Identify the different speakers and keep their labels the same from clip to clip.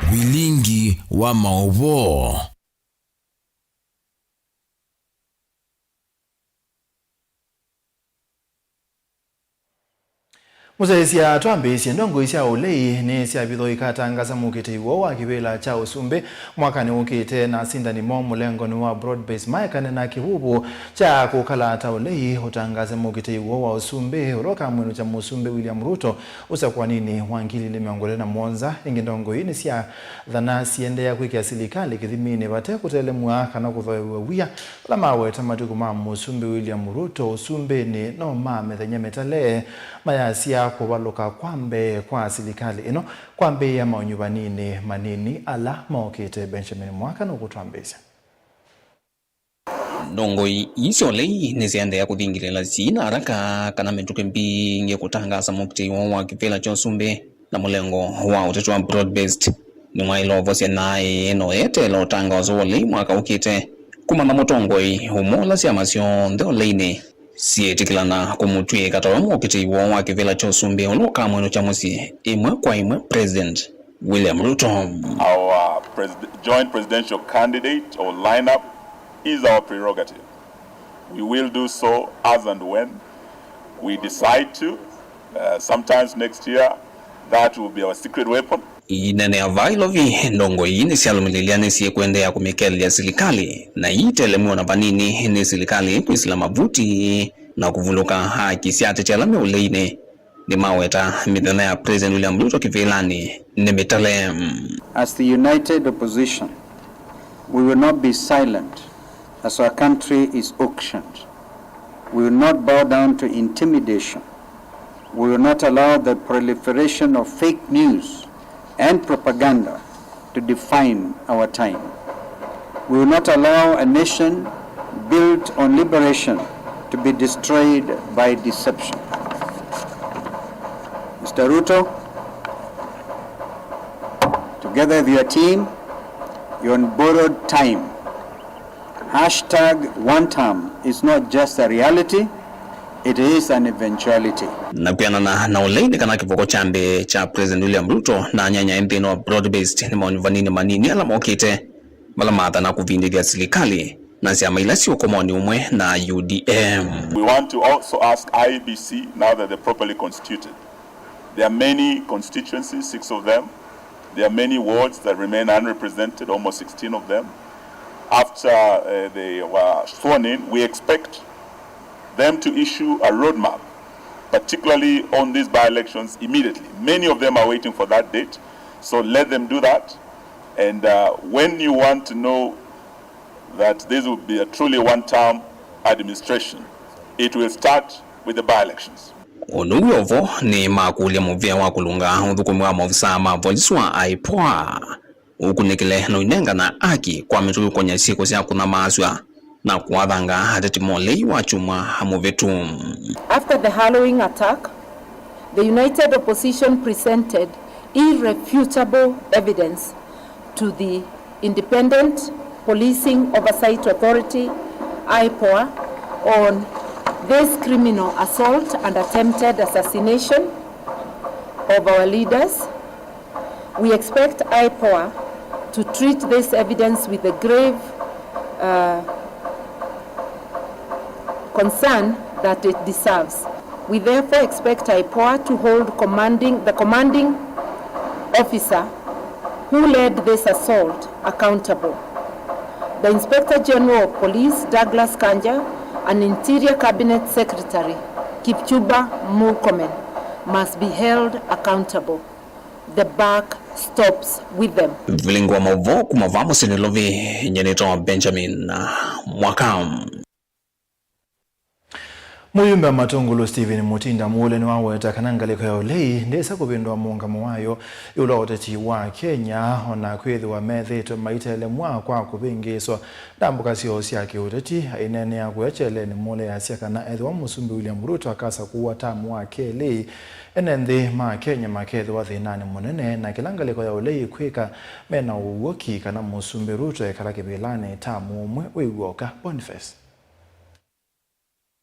Speaker 1: Wilingi wa Maovo.
Speaker 2: Muzaisia twambisi ndongo isya ulei ni siabitho ikatangaza mukite iwo wa kibela cha usumbe mwaka ni ukite na sindani mo mulengo ni wa broad base maikane na kihubu cha kukalata ulei utangaza mukite iwo wa usumbe uroka mwenu cha musumbe William Ruto usa kwa nini wangili limeongole na Mwanza ingi ndongo ini siya dhana siende ya kwiki ya silikali kithimini bate kutelemwa kana kuthoewe wia la mawe tamatuku ma musumbe William Ruto usumbe ni no mame thenye metale mayasia kubaloka kwambe kwa silikali ino kwambe ya maonyubanini manini ala maokite Benjamin Mwaka no kutwambeza
Speaker 3: ndongo isyo lei nisiende ya kuthingilela zina haraka kana metuke mbingi kutangaza mukite wa kivela cha usumbe na mulengo wa utatu wa broad based ni mwailovo sia nae no ete lo tangazo lei mwaka ukite kumana motongoi humola sia masyo ndo leine sietikilana kumutwe katawa mukite wa kivela cha usumbe unoka mweno cha musi imwe kwa imwe President William Ruto.
Speaker 4: Our joint presidential candidate or lineup is our prerogative. We will do so as and when we decide to. Sometimes next year, that will be our secret weapon.
Speaker 3: Inene availovi ndongo ini sialumililiane siye kuende ya kumikeli ya silikali na itelemu na panini ni silikali kuisila mavuti na kuvuluka haki siate chalame uleine ni maweta midana ya President William Ruto kivilani ni mitale.
Speaker 5: As the united opposition, we will not be silent as our country is auctioned. We will not bow down to intimidation. We will not allow the proliferation of fake news and propaganda to define our time. We will not allow a nation built on liberation to be destroyed by deception. Mr. Ruto, together with your team, you're on borrowed time. Hashtag one term is not just a reality, it is an eventuality.
Speaker 3: Na pia na uleini kana kivoko chambe cha President William Ruto na nyanya MP no broad based ni maonivanini manini ala mokite malamata na kuvindi vya silikali na siama ilasi ukomoni umwe na UDM.
Speaker 4: We want to also ask IEBC now that they're properly constituted. There are many constituencies, 6 of them. There are many wards that remain unrepresented, almost 16 of them. After they were sworn in, we expect them to issue a roadmap, particularly on these by-elections immediately. Many of them are waiting for that date, so let them do that. And when you want to know that this will be a truly one-term administration, it will start with the by-elections.
Speaker 3: Onuyovo ni makulia muvia wa kulunga udhukumwa mofisama voliswa aipoa ukunikile no inenga na aki kwa mituku kwenye siku siya kuna maaswa na kuwadhanga hateti molei wa chuma hamuvetu.
Speaker 6: After the Halloween attack, the united opposition presented irrefutable evidence to the Independent Policing Oversight Authority, IPOA, on this criminal assault and attempted assassination of our leaders. We expect IPOA to treat this evidence with a grave concern that it deserves. We therefore expect IPOA to hold the commanding officer who led this assault accountable. The Inspector General of Police, Douglas Kanja, and Interior Cabinet Secretary, Kipchumba Murkomen, must be held accountable. The buck stops with them.
Speaker 3: Vilingwa mavo kumavamo sinilovi nyenito Benjamin Mwaka.
Speaker 2: Muyumba matungulu Stephen Mutinda muule ni waweta kanangaliko ya ulei ndesa kubindwa muungamo wayo yulo oteti wa Kenya ona kwezi wa metheto maitele mwa kwa kubingiswa dambuka sio siake uteti inene ya kuechele ni mule ya siaka na edhi wa musumbi William Ruto akasa kuwa tamu wa kelei enenthi ma Kenya makethe wa thinani munene na kilangaliko ya ulei kwika mena uwoki kana musumbi Ruto ekala kibilane tamu umwe uiwoka Boniface.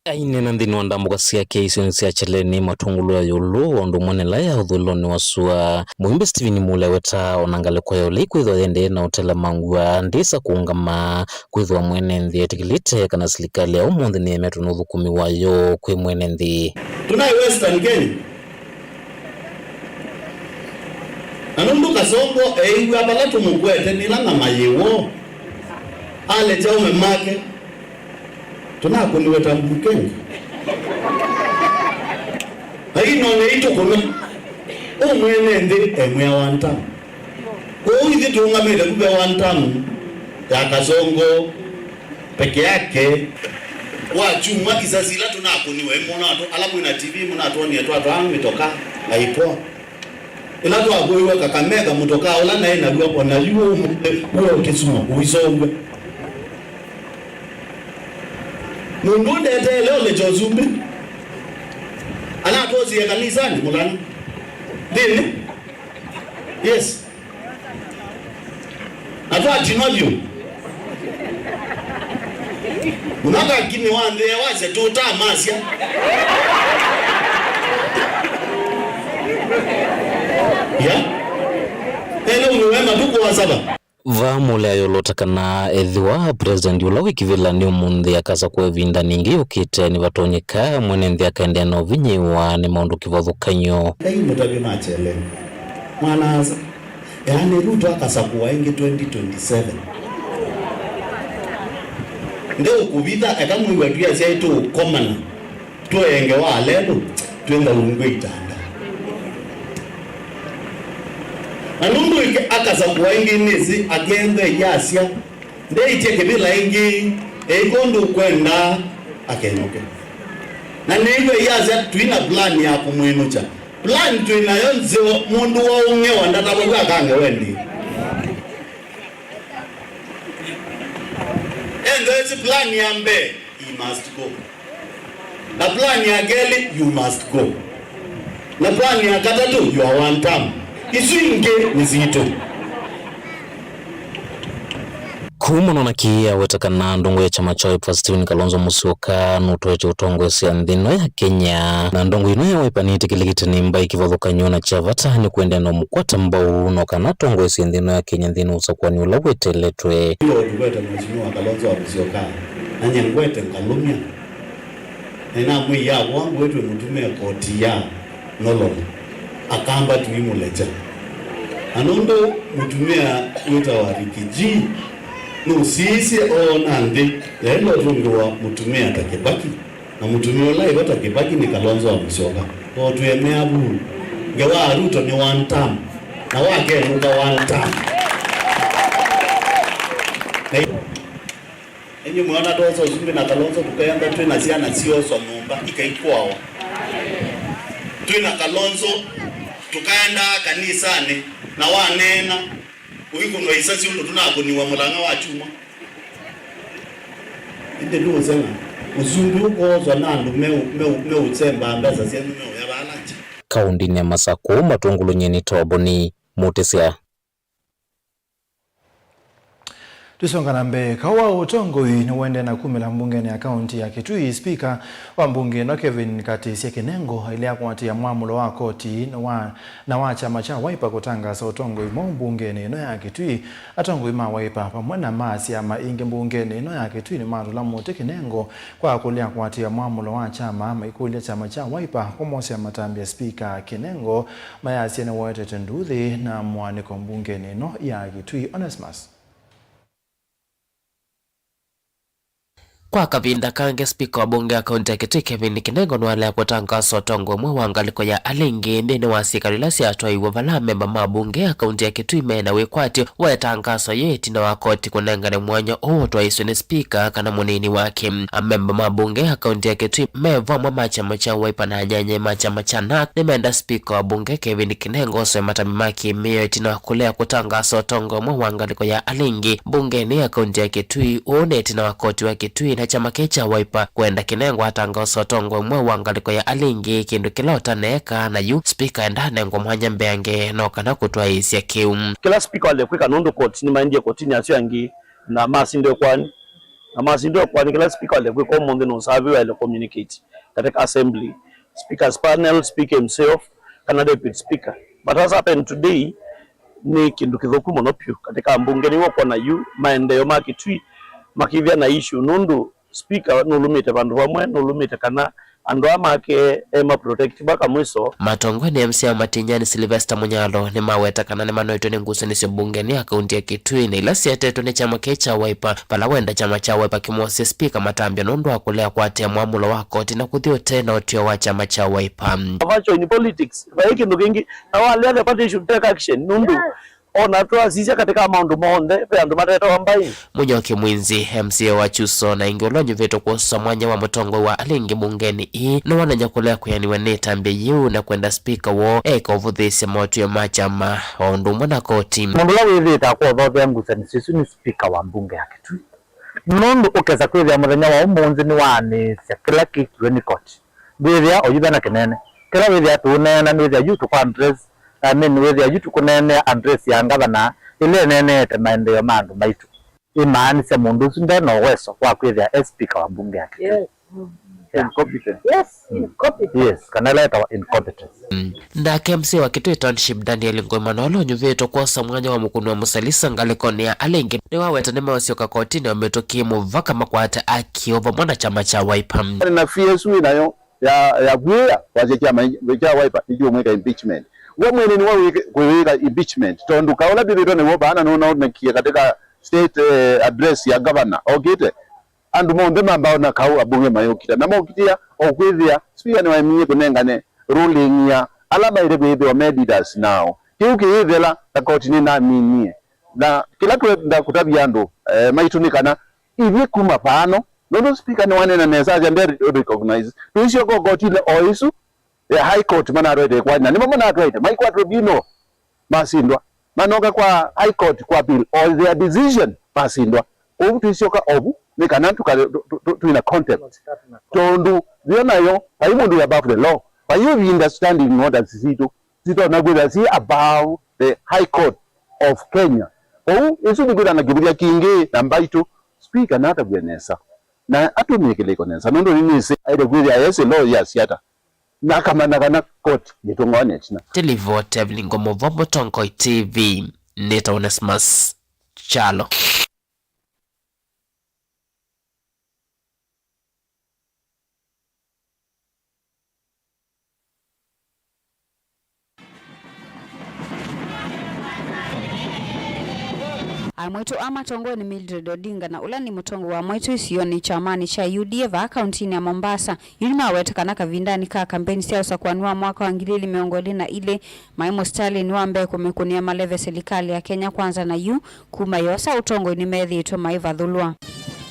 Speaker 1: aine na ndini wandambuka siake isoni siya chaleni matungulu ya yulu wandu mwanela ya udhuloni wasua muimbe Steven Mule weta onangale kwa yole kuidhwa yende na utela mangua ndisa kuungama kuidhwa mwenendi etikilite kana silikali ya umundi ni emetu nudhukumi wayo kwe mwenendi
Speaker 7: tunayi Western Kenya anundu kasongo eiwe abalatu mugwete nilanga mayewo ale chaume make tunakuniweta mbukenge haino neito kuna umwenende emwe wantamu kuhithi tuungamile kube wantamu ya kasongo peke yake wachumwa kisasila tunakuniwe mmonato alamu ina TV mnatoni yetu atwangu mitoka haipo ila tu agoiwa Kakamega mutoka ola na ina luwa na yuo uo Kisumu uisongwe nundude leo le Jozumbi ana tozi ya kanisani mulana dini yes atwa tinojo unaka kini wande waze tuta masya ya ene unwema tuko wasaba
Speaker 1: Vamule ayolotakana edhiwa president yula wikivila ni umundi akasa kuevinda ningi ukite ni watonyeka mwenendi akaendea na uvinyiwa ni maundu kivadhukanyo
Speaker 7: hei mutabi machele mwanaza yani Ruto akasa kuwa ingi 2027 ndeo kubitha akamwiwa tuya siya ito komana tuenge wa alelu tuenga ungwe itanda anundu akasa kuwa ingi nisi akende yasya nde icheke bila ingi eikondu kwenda akenoke na neiwe yasya tuina plan ya kumwinucha plan tuina yonze mundu wa ungewa ndatabaga akange wendi and there's plan ya mbe you must go na plan ya geli you must go na plan ya katatu you are one term isuinge nizito
Speaker 1: kumano na kia wetakana ndongo ya chama cha Wiper Steven Kalonzo Musyoka nutoeche utongo ya ndhino ya Kenya na ndongo ino ya Wiper ni tikilikita nimba ikivadhukanyo na chavata ni kuendea na mkwata mbao unoka na tongo ya ndhino ya Kenya ndhino usakuwani ula weteletwe
Speaker 7: hiyo tukwete mheshimiwa Kalonzo Musyoka anye ngwete nkalumia nena mwi ya wangu wetu mtumia koti ya nololo akamba tuimulecha anondo mutumia wita wa rikiji nusisi onandi lelo tungiwa mutumia takibaki na mutumia olai wata kibaki ni Kalonzo Musyoka kwa tuemea buru ngewa Ruto ni one term na wake nuka one term enyi mwana dozo zumbi na Kalonzo tukayanga tuina siana sio so mumba ikaikuwa tuina Kalonzo tukaenda kanisani na wanena uikunwa isasi undo tunakuniwa mulanga wa chuma inde nduo sema uzumbi ukozwa nandu meu utsemba ambaza siya meu ya balacha
Speaker 1: kaundi ni Masako matungulu nyeni toboni mutesia
Speaker 2: Tusonga na mbe kawa utongoi ni wende na kumila mbunge ni akaunti ya Kitui speaker wa mbunge no Kevin Katisia Kinengo ilia kuatia mwamulo wa koti na wa chama cha Wiper kutangaza utongoi mo mbunge ni no ya Kitui atongoi ma Wiper pamwena masi ya maingi mbunge ni no ya Kitui ni marula mote Kinengo kwa kulia kuatia mwamulo wa chama maikulia chama cha Wiper kumosi ya matambi ya speaker Kinengo mayasi ya na wote tenduthi na mwaniko mbunge ni no ya Kitui Onesmus
Speaker 8: Kwa kavinda kange spika wa bunge akaunti ya Kitui Kevin Kinengo nwale kutangaza utongo mwe wangaliko ya alingi ndini wasikalilasi atwaiwa vala memba mabunge akaunti ya Kitui mena wekwati waetangazo yeti na wakoti kunengane mwanya oto isuni spika kana munini wake memba mabunge akaunti ya Kitui meva mwa machama cha Wiper na nyanye machama cha NAK ni menda spika wa bunge Kevin Kinengo so matamimaki miyeti na kulea kutangaza utongo mwe wangaliko ya alingi bunge ni akaunti ya Kitui uneti na wakoti wa Kitui na chama kecha Wiper kwenda Kinengo atangazo tongo mwe wangaliko ya alingi kindu kilota neka na yu speaker endane ngomwanya mbeange noka na kutwa isi ya kiu
Speaker 9: kila speaker wale kwika nondo koti ni maindi ya koti ni asio yangi na masi ndio kwani na masindo kwa kila speaker le kwa monde no sabe wale communicate katika assembly, speakers panel, speaker himself, kana deputy speaker. But as happened today ni kindu kithoku muno pyu katika mbunge ni wako na yu maendeleo makitwi makivya na issue nundu speaker nulumite bandu bamwe nulumite kana andu amake ema protect baka mwiso.
Speaker 8: Matongo ni MC Matinyani Sylvester Munyalo ni maweta kana ni manoito ni nguso ni bunge ni akaunti ya Kitui na ila siateto ni chama kecha Wiper pala wenda chama cha Wiper kimwose speaker Matambia nundu wakulea kwa atia muamulo wako tina kuthio tena otio wa chama cha Wiper.
Speaker 9: Avacho in politics baiki ndukingi na wale other party should take action nundu ona toa sisi katika maundu monde pe andu mateta wambai.
Speaker 8: Munyoki Mwinzi MCA wa Chuso na ingolonyo veto kwa mwanya wa Mutongo wa alingi bungeni hii no wananya kulea kuyani wanetambia yu na kwenda speaker wo eka uvuthisi motu ya machama wa undumu na koti.
Speaker 10: Mwambula wivita kwa dhobe ya ngusa ni sisu ni speaker wa mbunge ya Kitui. Nundu ukeza kwezi ya mwanya wa umunzi ni wani siya kila kikiwe ni koti. Wezi ya oyuba na kinene. Kila wezi ya tuunena ni wezi ya yutu kwa address wezi ya yutu kunene address ya ngavana ile nene maendeleo mandu maitu. Imani se mundu sunde no weso kwa kwezi ya speaker wa mbunge ya Kitui.
Speaker 11: Yes.
Speaker 10: Incompetent.
Speaker 11: Yes, incompetent.
Speaker 10: Yes, kanaleta wa incompetence.
Speaker 8: Ndake MC wa Kitui Township Daniel Ngoimanolo nyuveto kwa samwanya wa mukunu wa musalisa ngalikoni ya alengi ni waweta nima wasioka kotini wa metokie muvaka makwata akiova mwana chama cha Wiper.
Speaker 12: Na FSU inayo ya gwea waje chama cha Wiper ijo mweka impeachment. Wamwene ni wawe kuweka impeachment. Tonduka ola bibiro ni wobana na kia katika state address ya governor. Okite. Andu monde mambao na kau abunge mayokita. Na mokitia okwithia speaker ni waimiye kunengane ruling ya alama ile bebe wa medidas now. Kiuki hivela na kotini na minie. Na kila tuenda kutabia ndo maitunikana hivi kuma pano. Nono speaker ni wanena nesaja nderi recognize. Tuisho kwa kotile oisu high court mana rwede kwa na nimo mana rwede mai kwa tribunal masindwa manoka kwa high court kwa appeal or their decision masindwa obu tuishoka obu nikana tu in a context tondu bionayo aimundu above the law by you understanding what as zito na gweda si above the high court of Kenya isu bigura na giburia kingi na mbaitu speaker na tabwenesa na atumikele konesa nondo nini se aide gweda yese law ya siata na kama na court nitongone china
Speaker 8: Televote Evelingo Movomo Tonkoi TV Neta Onesmus Chalo.
Speaker 13: Mwitu ama tongo ni Mildred Odinga na ula ni mutongo wa mwitu isioni chamani cha UDA va akaunti ya Mombasa. Yulima wetakana kavindani ka kampeni siasa kuanua mwaka wa ngilili miongoli na ile Maimo Stalin wambe kumekunia maleve serikali ya Kenya kwanza na yu kumayosa utongo ni medhi ito maiva dhulua.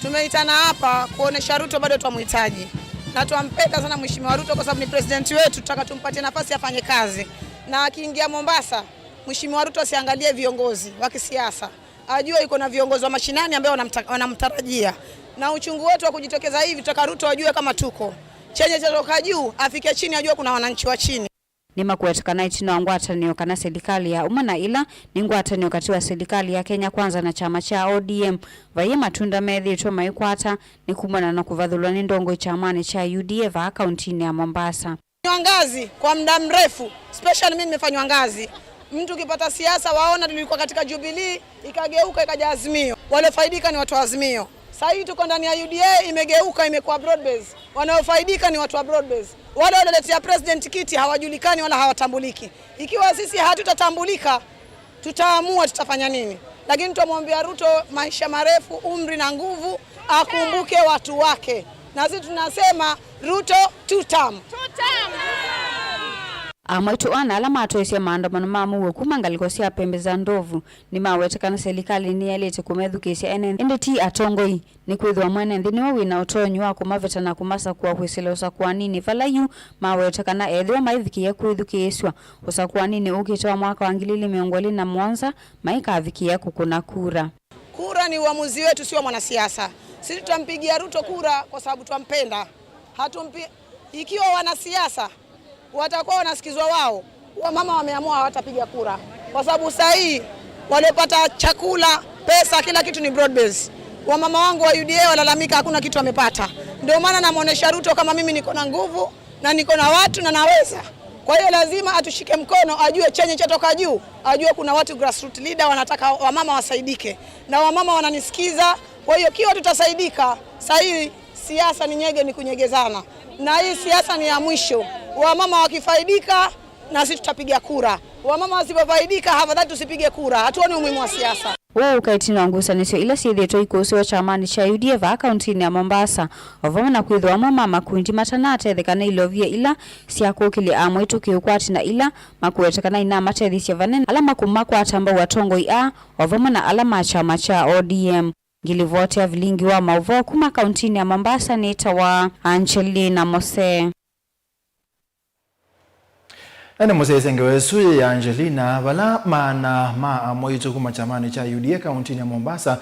Speaker 14: Tumeitana hapa kuonesha Ruto bado tuamhitaji. Na tuampenda sana Mheshimiwa Ruto kwa sababu ni president wetu, tutaka tumpatie nafasi afanye kazi. Na akiingia Mombasa, Mheshimiwa Ruto asiangalie viongozi wa kisiasa. Ajua yuko na viongozi wa mashinani ambao wanamtarajia. Na uchungu wetu wa kujitokeza hivi tutaka Ruto ajue kama tuko. Chenye chatoka juu afike chini ajue kuna wananchi wa chini.
Speaker 13: Nima kuetakana itino ngwatanio kana serikali ya umana ila ni ngwatanio katiwa serikali ya Kenya kwanza na chama cha ODM. Vaye matunda medhi ito maikwata ni kumana na kuvadhulwa ni ndongo chamani cha UDA va akaunti ya Mombasa.
Speaker 14: Ngazi kwa muda mrefu, especially mimi nimefanywa ngazi. Mtu ukipata siasa waona tulikuwa katika Jubilee ikageuka ikaja Azimio. Wale faidika ni watu wa Azimio. Sasa hivi tuko ndani ya UDA imegeuka imekuwa broadbase. Wanaofaidika ni watu wa broadbase. Wale waletea president kiti hawajulikani wala hawatambuliki. Ikiwa sisi hatutatambulika tutaamua tutafanya nini. Lakini tumwambia Ruto maisha marefu, umri na nguvu, akumbuke watu wake. Na sisi tunasema Ruto two-term.
Speaker 13: Mwitu ana alama atoesia maandamano mamu kumangaliko sia pembe za ndovu ni mawetekana serikali ni yalete kumedhukisia NNDT atongoi ni kwithwa mwene ndini wawi na utonyi wa kumaveta na kumasa kuwa huisilosa kwa nini falayu mawetekana edhiwa maithikia kwithukiswa usa kwa nini ukitoa mwaka wa ngilili miongoli na mwanza maika avikia kukuna kura.
Speaker 14: Kura ni uamuzi wetu, sio mwanasiasa. Sisi tutampigia Ruto kura kwa sababu tumpenda. Ikiwa wanasiasa watakuwa wanasikizwa wao, wamama wameamua hawatapiga kura. Kwa sababu sasa hii waliopata chakula, pesa, kila kitu ni broad base. Wamama wangu wa UDA walalamika hakuna kitu wamepata. Ndio maana namuonesha Ruto kama mimi niko na nguvu na niko na watu na naweza. Kwa hiyo lazima atushike mkono, ajue chenye chatoka juu, ajue kuna watu grassroots leader wanataka wamama wasaidike. Na wamama wananisikiza, kwa hiyo kiwa tutasaidika. Sasa hii siasa ni nyege, ni kunyegezana. Na hii siasa ni ya mwisho. Wamama wakifaidika na sisi tutapiga kura. Wamama wasipofaidika hafadhali tusipige kura. Hatuoni umuhimu wa siasa.
Speaker 13: Wao ukaitini wangusanisyo ila sietho ikusiwa chamani cha UDA va akaunti ya Mombasa. Ovama na kwithwa mama makundi matanate thekana ilovia ila siakukili amwetu kiukwati na ila makuetekana ina matethisia vanene alama kumakwa atamba watongo ia ovama na alama chama cha ODM. Ngilivote ya vilingi wa mauvo kuma akaunti ya Mombasa ni tawa Angelina Mose.
Speaker 2: Ene musesenge wesu ya Angelina wala maana moito kuma chamani cha UDA kaunti ya Mombasa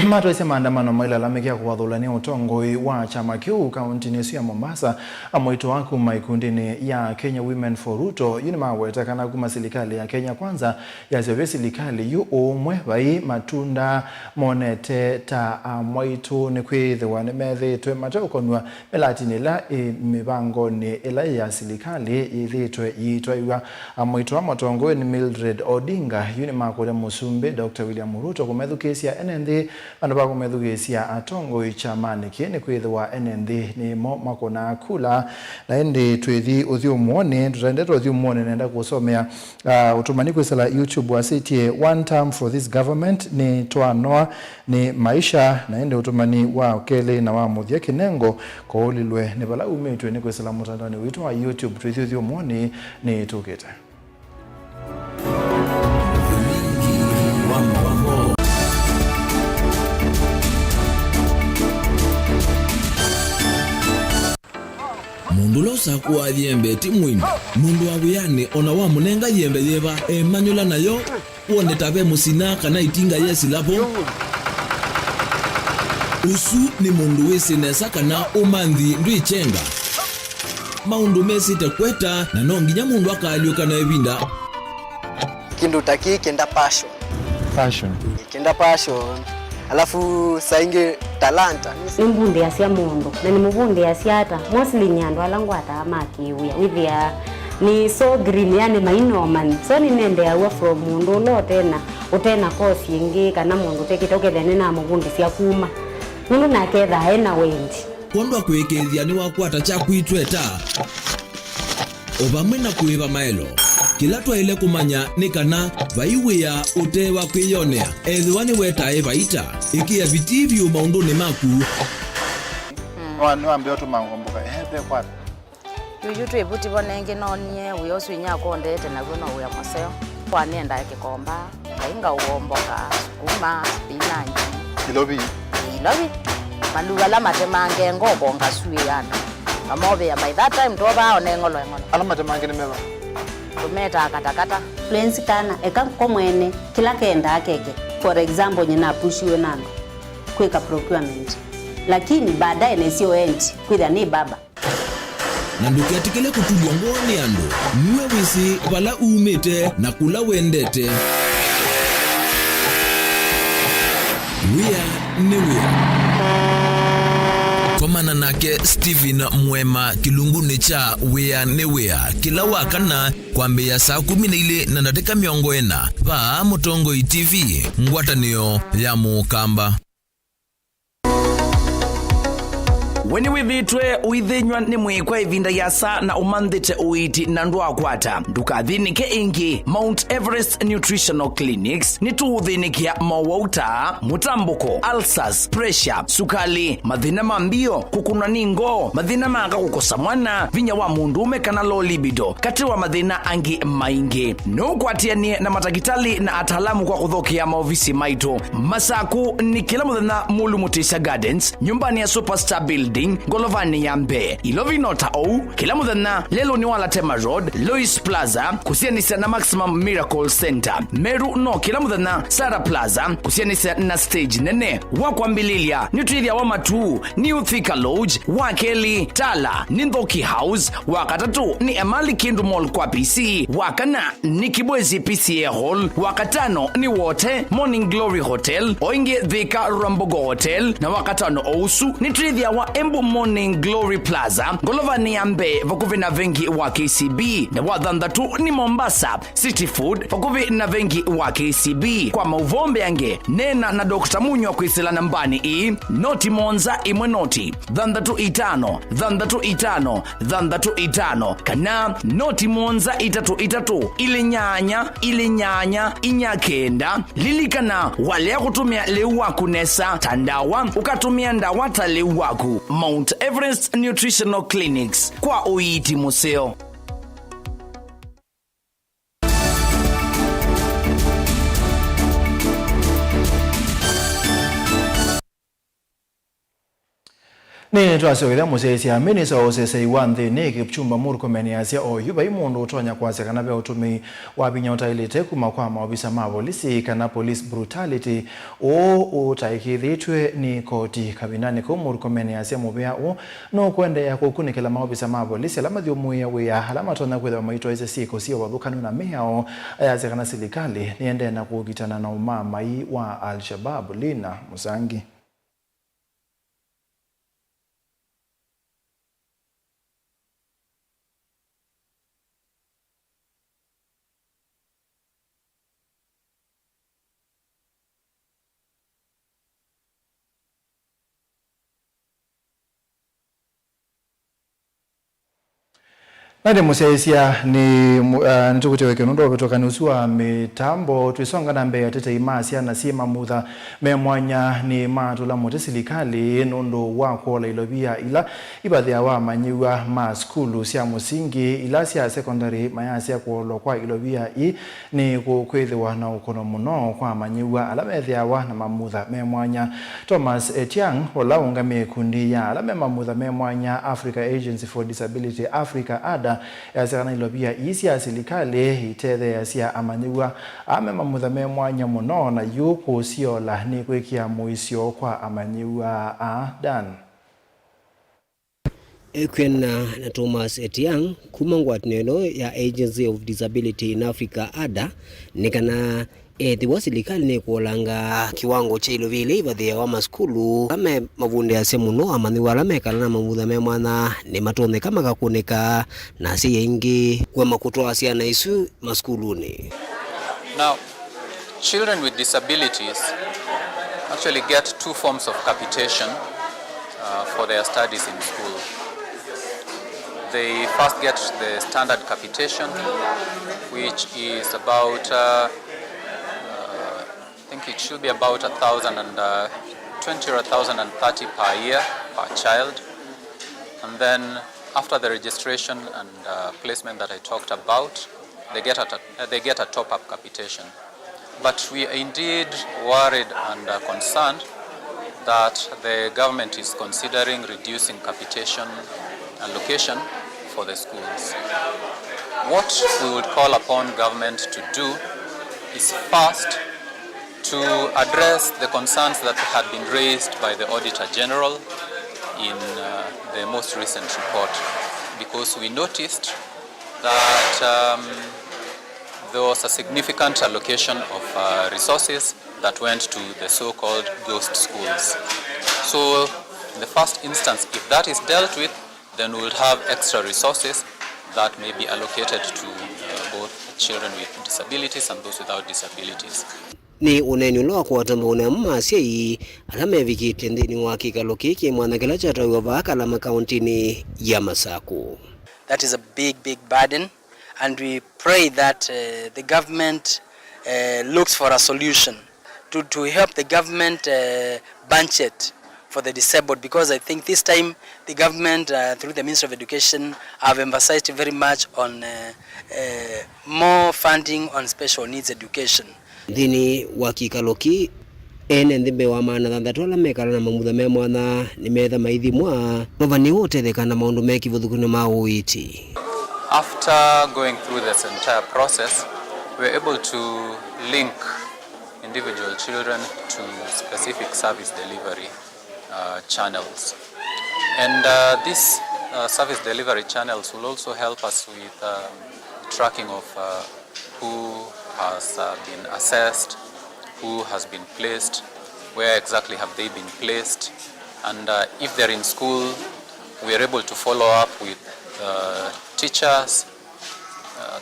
Speaker 2: matwese maandamano mailalamika kuwadhulania utongoi wa chama kiu kaunti ya Mombasa amoito waku maikundini ya Kenya Women for Ruto yini mawetakana kuma serikali ya Kenya Kwanza ya serikali yu omwe bai matunda monete ta moito ni kwithwa ni methetwe matokonwa melatinila mibango ni ila ya serikali ithitwe yitwa amoito wa matongo ni Mildred Odinga yuni makole musumbe Dr. William Ruto kumethukisia NND anaba kumethukisia atongo ichamani kiene kwithwa NND ni makona kula na ende twethi uthio muone tutendetwa uthio muone nenda kusomea utumani kwesala YouTube wasitie one term for this government ni twanoa ni maisha na ende utumani wa okele na wa muthia kinengo kwa ulilwe ne bala umetwe ni kwesala mutandani witu wa YouTube twethi uthio muone ni tuketa
Speaker 11: mundu losa kwa yembe timwini mundu awiyane ona wa munenga yembe yeba emanyula nayo uone tabe musina kana itinga yesi lapo usu ni mundu wesinesa kana umanthi ndwichenga maundu mesite kweta na nonginya mundu akaliuka na ebinda
Speaker 15: kindu taki kenda passion kenda passion alafu sainge talanta
Speaker 16: nimbunde asia mundu na nimubunde asiata mostly nyando alangu atamakiwia withia ni so green yani mainoman so ni nende awa from mundu lo tena utena kosi ingi kana mundu tekitoke thene na mubunde sia kuma mundu naketha ena wendi
Speaker 11: kondo kwekethia ni wakwata cha kwitweta obamwe na kuiva maelo kila twaile kumanya ni kana vaiwia utewa kwiyonea ethiwani wetae vaita ikia vitivyo maunduni maku
Speaker 2: wanu tu mangomboka hebe kwa
Speaker 17: yutu ebuti bonenge nonye uyosu inyako ndete na gona uya maseo kwa nenda kikomba kainga uomboka kuma binanji
Speaker 2: ilobi
Speaker 17: maluga la matemange ngoko ngasuya amobe ya by that time toba onengolo ngono
Speaker 2: ala matemange ni meba
Speaker 17: tumeta katakata
Speaker 16: friends kana eka komwene kila kenda akeke for example nyina pushiwe nando kweka procurement lakini baadaye nesio end kwida ni baba
Speaker 11: na nduketikele kutulwa ngoni ando niwe wisi wala umete na kula wendete Komana nake Steven Mwema kilunguni cha Wea Newea kila wakana kwambia saa 12 na dakika 40 va Mutongo TV ngwatanio ya Mukamba.
Speaker 18: Weni wivitwe uithinywa ni mwikwa ivinda yasa na umanthite uiti na ndwa kwata ndukathinike ingi Mount Everest Nutritional Clinics ni tuuthinikia mawauta mutambuko ulcers pressure sukali mathina mambio kukuna ningo mathina manga kukosa mwana vinya wa mundume kana low libido kati wa mathina angi maingi no kwatianie na matakitali na ataalamu kwa kuthokia maofisi maitu masaku ni kila muthenya Mulu Mutisha Gardens nyumbani ya Superstar Building building golovani ya mbe ilovinota ou kila muthenya lelo ni wala Tema Road Lois Plaza kusianisa na Maximum Miracle Center Meru no kila muthenya Sara Plaza kusianisa na stage nene wa kwambililia nitwithia wa matu ni Uthika Lodge wa Kelly Tala ni Nthoki House wa katatu ni Emali Kindu Mall kwa PC wa kana ni Kibwezi PCA Hall wa katano ni Wote Morning Glory Hotel oinge Thika Rambogo Hotel na wa katano ousu ni trivia wa Embu Morning Glory Plaza golovani ya mbe vakuvi na vengi wa KCB na wa thanthatu ni Mombasa City Food vakuvi na vengi wa KCB kwa mauvombe yange nena na Dr. Munyo kwisila nambani i noti monza imwe noti thanthatu itano kana noti monza itatu ile nyanya inyakenda lilikana wale kutumia leu waku nesa tandawa ukatumia ndawa ta leu waku Mount Everest Nutritional Clinics kwa uiti museo.
Speaker 2: Ni twasogera musesia minisa osese iwanthe ni Kipchumba Murkomen yasia oyuba imundu utonya kwase kana be utumi wabinya utailite kuma kwa maobisa ma polisi kana police brutality o utaikithitwe ni koti kabinani ko Murkomen yasia mubea o no kwende ya kukunikela maobisa ma polisi alama thiomuya we alama tona kwetha maito ese siko sio wathukanu na mehao ayaze kana serikali niende na kugitana na umama wa Al-Shabaab Lina Musangi. Nade musesia ni nitukutewe nundo kutoka nusua mitambo tuisonga na mbe tete imasia na sima mutha memwanya ni matula mutesilikali nundo wako la ilobia ila ibadhi ya wa manyiwa ma skulu sia musingi ila sia secondary mayasia kuolo kwa ilobia ni kukwethiwa na ukono muno kwa manyiwa alamethi ya wa na mamutha memwanya Thomas Etiang olaunga mekundi ya alame mamutha memwanya Africa Agency for Disability Africa ADA ya sekana ilobia isi ya silikali itedhe ya siya amaniwa ame mamutha memwanya muno na yuko siola ni kwekia muisio kwa amaniwa Dan.
Speaker 19: Ekwena na Thomas Etiang kumangwat neno ya Agency of Disability in Africa ADA nikana thiwa silikali ni kuolanga kiwango cha ilovile ibadhi wa maskulu ame mavunde ya semuno amani wala mekana na mamutha memwana ni matone kama kakuneka na si yengi kwa makutoa asia na isu maskuluni.
Speaker 20: Now, children with disabilities actually get two forms of capitation for their studies in school. They first get the standard capitation, which is about I think it should be about 1,020 or 1,030 per year per child. And then after the registration and placement that I talked about, they get a top-up capitation. But we are indeed worried and concerned that the government is considering reducing capitation allocation for the schools. What we would call upon government to do is first to address the concerns that had been raised by the Auditor General in the most recent report, because we noticed that there was a significant allocation of resources that went to the so-called ghost schools. So in the first instance, if that is dealt with, then we will have extra resources that may be allocated to both children with disabilities and those without disabilities.
Speaker 19: Ni unenyulo kwa tambone mmasia yi alame vikite ndini wa kikalo kiki mwanakela chata wavaka la makauntini ya Masaku.
Speaker 21: That is a big burden, and we pray that the government looks for a solution to help the government budget for the disabled, because I think this time the government through the Ministry of Education have emphasized very much on more funding on special needs education.
Speaker 19: Ndini wa kikaloki ene nthimbe wa maana thanthatu ala mekala na mamutha me mwana ni metha maithimwa mavani utethekana maundu me kivuthukuno ma uiti.
Speaker 20: After going through this entire process, we were able to link individual children to specific service delivery channels. And these service delivery channels will also help us with tracking of who has been assessed, who has been placed, where exactly have they been placed, and if they're in school, we are able to follow up with teachers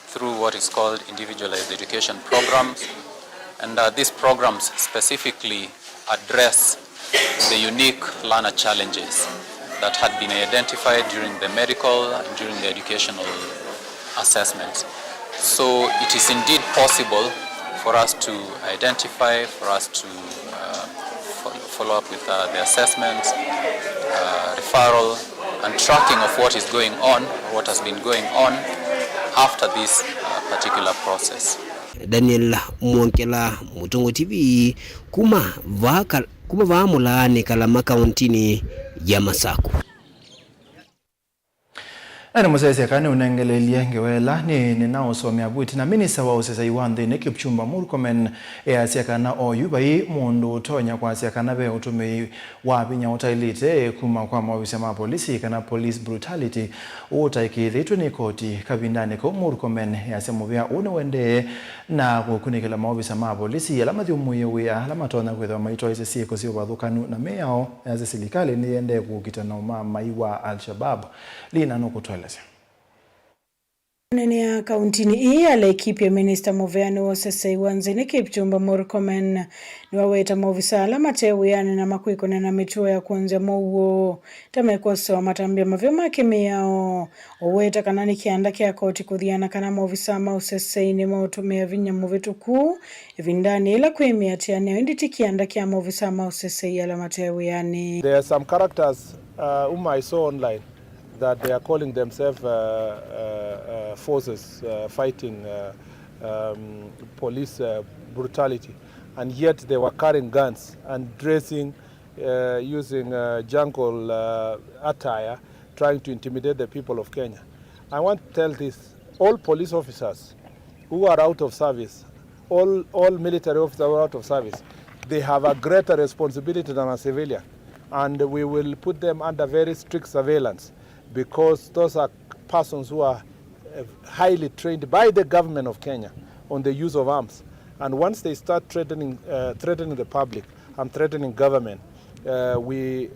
Speaker 20: through what is called individualized education programs. And these programs specifically address the unique learner challenges that had been identified during the medical and during the educational assessments. So it is indeed possible for us to identify, for us to follow up with the assessments, referral, and tracking of what is going on, or what has been going on after this particular process.
Speaker 19: Daniel Mwonkela, Mutongo TV, kuma vaamulaani Kalama kauntini ya Masaku.
Speaker 2: Ana musese kane unengelelie ngewela ni ninaosomya bwiti na minisa wa usesa Wandhi ne Kipchumba Murkomen asiakana oyubai mundu utonya kwa asiakana be utume wa binya utailite kuma kwa mawisa ma polisi kana police brutality utaikithitwe ni koti kabindane ko Murkomen yasemubya unwende na kukunikela mawisa ma polisi alama thiumuye wia alama tona kwetha maito isesi ko sio bathukanu na meyao ya serikali ni ende kukitana mama iwa Al-Shabaab lina nokutweleza
Speaker 5: Nene ya kauntini hii ya Laikipia Minister Muveani Wosese Iwanzini Kipchumba Murkomen ni waweta maofisa ala matewiyane na makwiko na mituo ya kuanzia mauo tamekosa wa matambia mavyoma kemiyao oweta kanani kianda kia koti kuthiana kana maofisa mausese ni mautumia vinya muvituku vindani ila kuimia tiani inditi kianda kia maofisa mausese ala matewiyane.
Speaker 22: There are some characters I saw online that they are calling themselves forces fighting police brutality, and yet they were carrying guns and dressing using jungle attire, trying to intimidate the people of Kenya. I want to tell this: all police officers who are out of service, all military officers who are out of service, they have a greater responsibility than a civilian, and we will put them under very strict surveillance, because those are persons who are highly trained by the government of Kenya on the use of arms. And once they start threatening the public and threatening government, we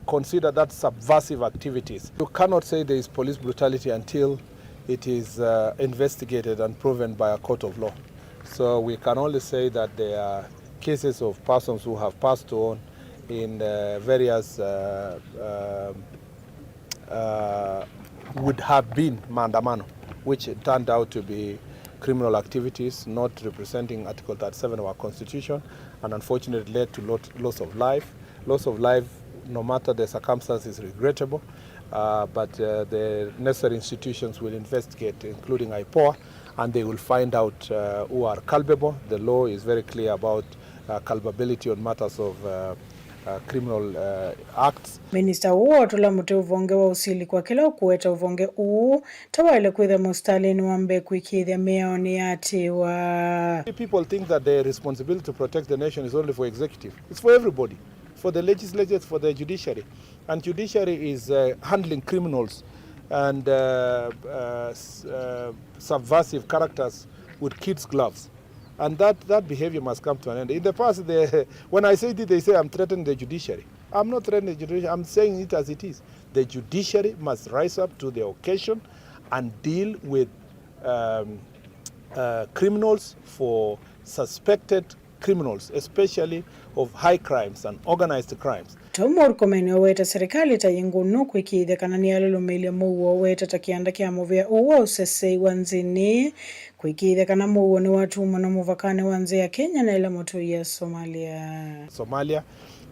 Speaker 22: consider that subversive activities. You cannot say there is police brutality until it is investigated and proven by a court of law. So we can only say that there are cases of persons who have passed on in various would have been maandamano, which turned out to be criminal activities not representing Article 37 of our Constitution, and unfortunately led to loss of life. Loss of life, no matter the circumstances, is regrettable, but the necessary institutions will investigate, including IPOA, and they will find out who are culpable. The law is very clear about culpability on matters of criminal acts.
Speaker 5: Minister huo tula mute uvonge wa usili kwa kila ukuweta uvonge uu tawale kwitha mustali ni wambe kuikithia meoni ati wa.
Speaker 22: People think that the responsibility to protect the nation is only for executive. It's for everybody, for the legislature, for the judiciary. And judiciary is handling criminals and subversive characters with kids' gloves. And that behavior must come to an end. In the past, when I say it, they say I'm threatening the judiciary. I'm not threatening the judiciary. I'm saying it as it is. The judiciary must rise up to the occasion and deal with criminals for suspected criminals, especially of high crimes and organized crimes.
Speaker 5: Murkomen oweta serikali tayingunu kwikithia kana ni alumilia muo oweta takianda kia movia uwa usese Iwanzini kwikithia kana muo ni watu mwana muvakane wanze ya Kenya na ila moto ya Somalia,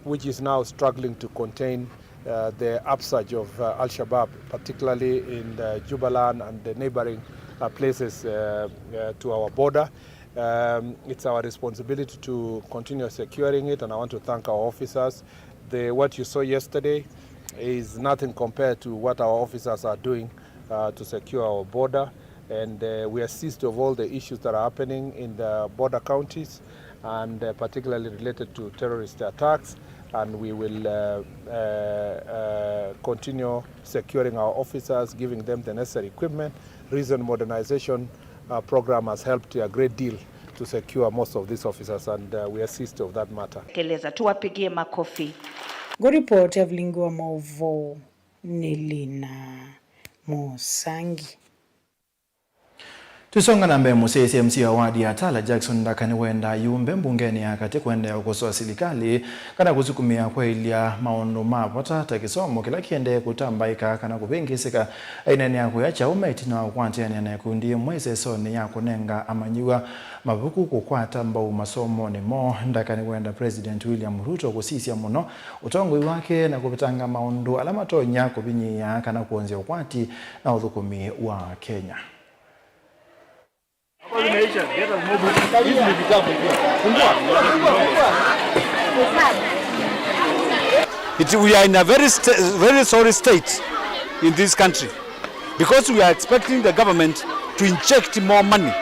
Speaker 5: which is now struggling to contain the upsurge of Al-Shabaab, particularly in Jubaland and the neighboring places to our border.
Speaker 22: It's our responsibility to continue securing it, and I want to thank our officers. What you saw yesterday is nothing compared to what our officers are doing to secure our border, and we are seized of all the issues that are happening in the border counties, and particularly related to terrorist attacks, and we will continue securing our officers, giving them the necessary equipment. Reason modernization program has helped a great deal to secure most of these officers, and we are seized of that matter.
Speaker 5: Keleza tuwapigie makofi. Go report ya Vlingwa Mauvo Nilina Musangi.
Speaker 2: Tusonga na mbemu CMC ya wadi ya Tala Jackson ndakani wenda yumbe mbungeni akati kwenda ukosoa serikali kana kuzukumia kwa ilia maondo mapota takisomo kila kiende kutambaika kana kubengisika ainani yako ya chaume itina kwante yani anakundi mweze sone yako nenga amanyua mabuku kukwata mbau masomo ni mo ndakani wenda President William Ruto kusisia muno utongwe wake na kupitanga maondo alama tonya kubinyia kana kuonzia ukwati na udhukumi wa Kenya.
Speaker 4: We are in a very sorry state in this country because we are expecting the government to inject more money,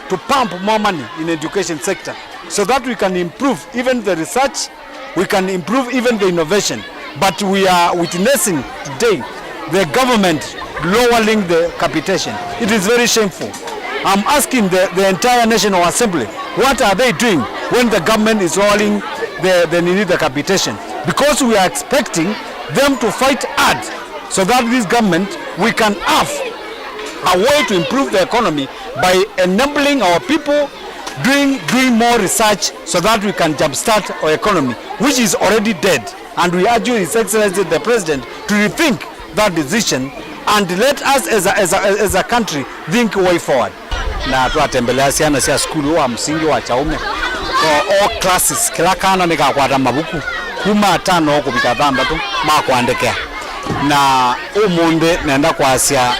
Speaker 4: to pump more money in the education sector so that we can improve even the research, we can improve even the innovation. But we are witnessing today the government lowering the capitation. It is very shameful. I'm asking the entire National Assembly, what are they doing when the government is lowering the capitation? Because we are expecting them to fight hard so that this government, we can have a way to improve the economy by enabling our people doing more research so that we can jumpstart our economy, which is already dead. And we urge His Excellency the President to rethink that decision and let us as a country think way forward. Na tuatembelea siana sia skulu wa msingi wa Chaume for all classes kila kana nikakwata mabuku kuma 5 kubika 3 makwandekea na umunde nenda kwasia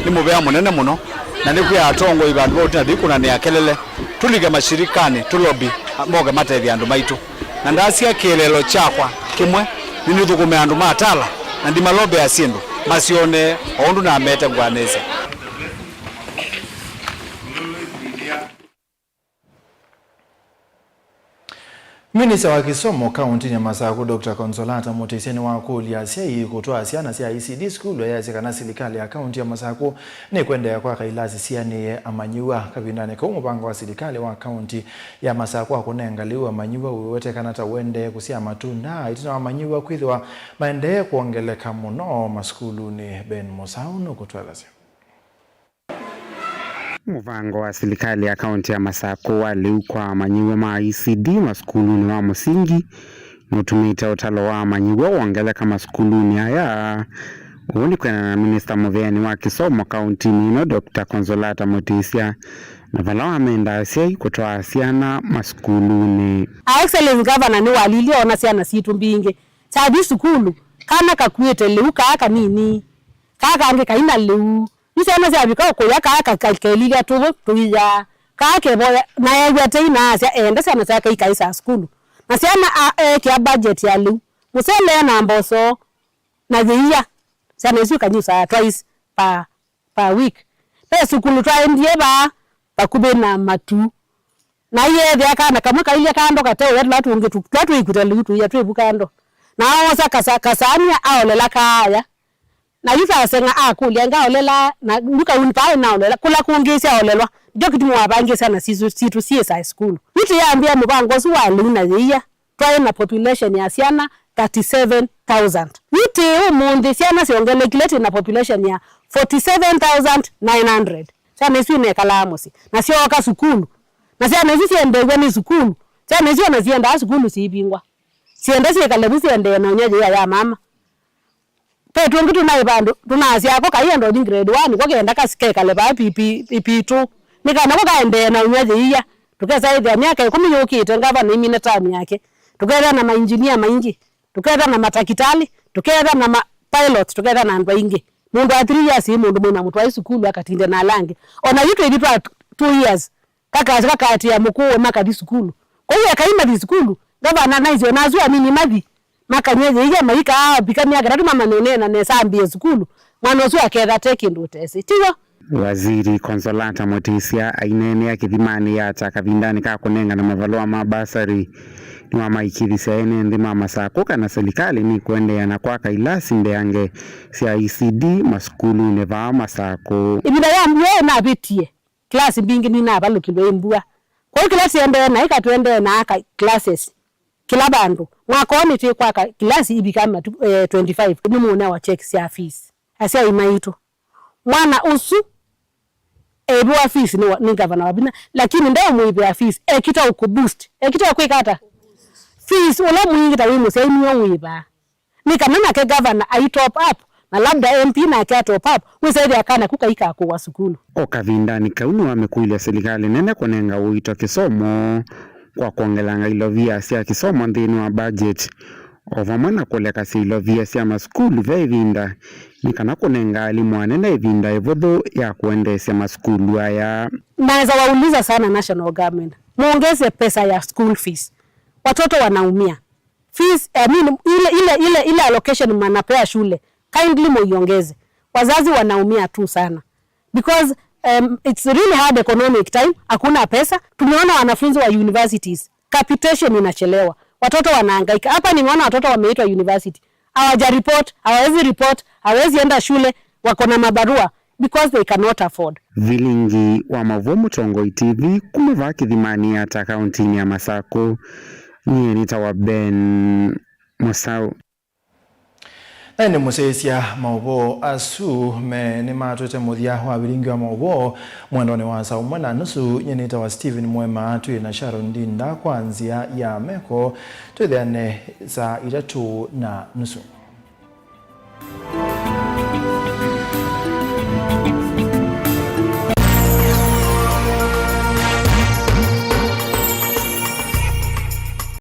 Speaker 4: ni mubea munene muno na ndikuya atongo ibandu bote ndikuna ne akelele tulike mashirikani tulobi moga matethi andu maitu na ndasia kielelo chakwa kimwe ninithukume andu matala na ndi malobe asiendo masione ondu na mete ngwanese.
Speaker 2: Minista wa kisomo kaunti ya Masaku Dr. Consolata Mutiseni wa kulia sei kutoa siana sia ECD school ya zikana serikali ya kaunti ya Masaku ni kwenda ya kwa kailazi siani amanyua kabindane kwa mpango wa serikali wa kaunti ya Masaku akunengaliwa amanyua uwete kanata wende kusia matunda itina amanyua kwithwa maendelee kuongeleka muno maskulu ni Ben Musauno kutwalazi.
Speaker 6: Muvango wa serikali ya kaunti ya Masaku waliukwa manyiwe ma ECD maskuluni wa musingi mutumita utalo wa manyiwe wangeleka maskuluni haya uoni kwena na Minister Muveani wa kisomo kaunti nino Dr. Consolata Mutisia na vala wameenda asiai kutoa asiana maskuluni.
Speaker 23: Excellence Governor ni walili ona siana situ mbinge sabi sukulu kana kakuete leu kaka nini kaka ange kaina leu nisema siabika okoya kaka kalkeliga tuya kake boya na yagwate ina sia enda sana saka ikaisa skulu na siana kia budget ya lu musele na mboso na ziya sana siu kanyusa twice per week pe skulu twaendie ba kube na matu na yeye akana kama kaile kando kateo yetu watu ungetu twatu ikutali utu ya twebu kando na osa kasania aolela kaya na yuta asenga akulia ngaolela na luka unipale na olela kula kuongeza olelwa ndio kitu mwabange sana situ CSI school mtu yaambia mbango suwa luna yia twae na population ya siana 37,000 mtu umundi siana siongele kilete na population ya 47,900 sana isi ne kalamosi na sio waka sukulu na siana isi endegwe ni sukulu sana isi na sienda sukulu siibingwa sienda sikalebu siende na onyeje ya mama Petu ngitu na ibandu tunasi yako kayendo di grade 1 kwa kenda kasikeka le ba PP2 nikana kwa kaende na unyaje iya tukeza ile miaka 10 yokite ngaba na imine time yake tukeza na maengineer maingi tukeza na matakitali tukeza na pilot tukeza na ndwa ingi mundu a 3 years mundu mwana mtu wa school akatinde na langi ona yitu editwa 2 years kakati ya mukuu maka di skulu kwa hiyo akaima di skulu gavana naizo nazua nini madhi maka nyeje iya maika bikamya garatu mama nene na nesambie skulu mwana usu aketha teki ndutesi tigo.
Speaker 6: Waziri Consolata Mutisia ainene akithimani ya takavindani ka kunenga na mavalua mabasari ni wa maikithisia ene ndi mama sako kana serikali ni kuendeana kwa kailasi ndeange cia ICD maskulu ne va masako
Speaker 23: ibida ya mwe na bitie klasi bingi ni na balukilwe mbua kwa hiyo klasi ende na ikatwende na aka classes kila bandu mwakoni tu kwa klasi ibikama 25 ni muone wa check cia fees asia imaito mwana usu ebuwa fees ni gavana wabina lakini ndio muibe fees ekita ukuboost ekita kwikata fees wala muingira wimo sai niyo wiba ni kama na ke governor ai top up na labda MP na ke top up wisaidi akana kukaika kwa sukulu
Speaker 6: okavindani kaunu amekuilia serikali nene kunenga uito kisomo kwa kuongelanga ilovia sia kisomo ndini wa budget ovamana kuleka si ilovia sia maskulu vevinda ni kana kunenga alimwane na ivinda evodho ya kuendesha maskulu haya.
Speaker 23: Naweza wauliza sana national government muongeze pesa ya school fees, watoto wanaumia fees ile allocation mnapea shule kindly muiongeze, wazazi wanaumia tu sana because it's really hard economic time, hakuna pesa. Tumeona wanafunzi wa universities capitation inachelewa, watoto wanahangaika hapa. Nimeona watoto wameitwa university hawaja report, hawezi enda shule, wako na mabarua because they cannot afford.
Speaker 6: Vilingi wa Mavumu Tongo TV kumeva kithimani ata kauntini ya Masako niye nitawa Ben Musau.
Speaker 2: Nene musesia maubo asu me ni matwete muthia wa vilingi wa maubo mwendoni wa saa umwe na nusu nyenita wa Steven Mwema tuye na Sharon Dinda kwanzia ya meko tuyeane saa 3:30.